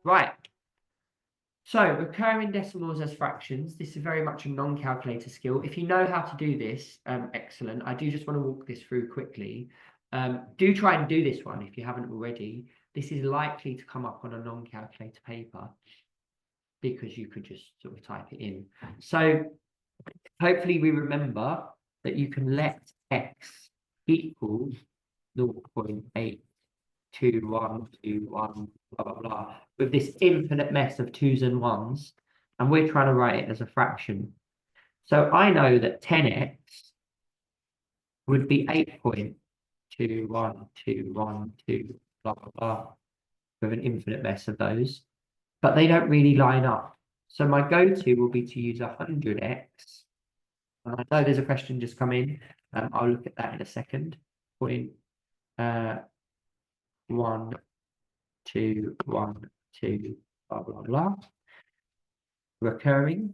Right. So recurring decimals as fractions, this is very much a non-calculator skill. If you know how to do this, excellent. I do just want to walk this through quickly. Do try and do this one if you haven't already. This is likely to come up on a non-calculator paper because you could just sort of type it in. So hopefully we remember that you can let x equal 0.82121, blah, blah, blah, with this infinite mess of 2's and 1's, and we're trying to write it as a fraction. So I know that 10x would be 8.21212, blah, blah, blah, with an infinite mess of those, but they don't really line up. So my go-to will be to use 100x. And I know there's a question just come in. I'll look at that in a second. 1, 2, 1, 2, blah, blah, blah. Recurring.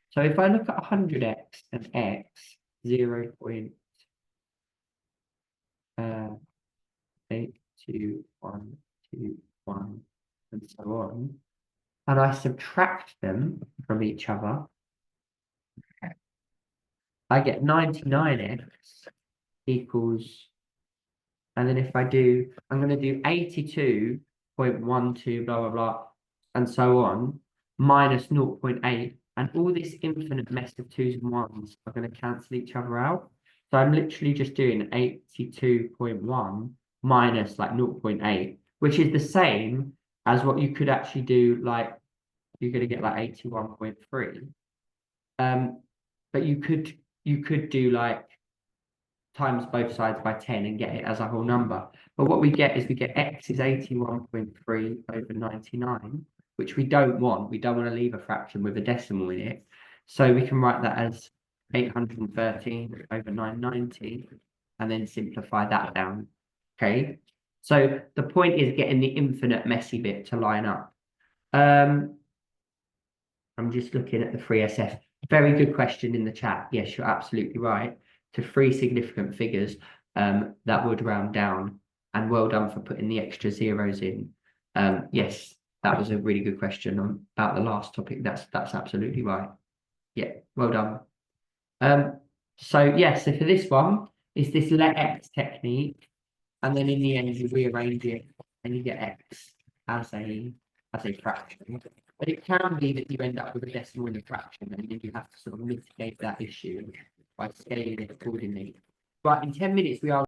So if I look at 100x and x, 0.82121, and so on, and I subtract them from each other, I get 99x equals, and then if I do, I'm going to do 82.12, blah, blah, blah, and so on, minus 0.8, and all this infinite mess of 2's and 1's are going to cancel each other out. So I'm literally just doing 82.1 minus like 0.8, which is the same as what you could actually do, like, you're going to get like 81.3. But you could do like times both sides by 10 and get it as a whole number. But what we get is we get x is 81.3 over 99, which we don't want. We don't want to leave a fraction with a decimal in it. So we can write that as 813 over 990 and then simplify that down. Okay. So the point is getting the infinite messy bit to line up. I'm just looking at the 3SF. Very good question in the chat. Yes, you're absolutely right. To 3 significant figures, that would round down. And well done for putting the extra zeros in. Yes, that was a really good question about the last topic. That's absolutely right. Yeah, well done. So yes, so for this one, it's this let x technique, and then in the end you rearrange it and you get x as a fraction. But it can be that you end up with a decimal in a fraction, and then you have to sort of mitigate that issue by scaling it accordingly. Right, in 10 minutes we are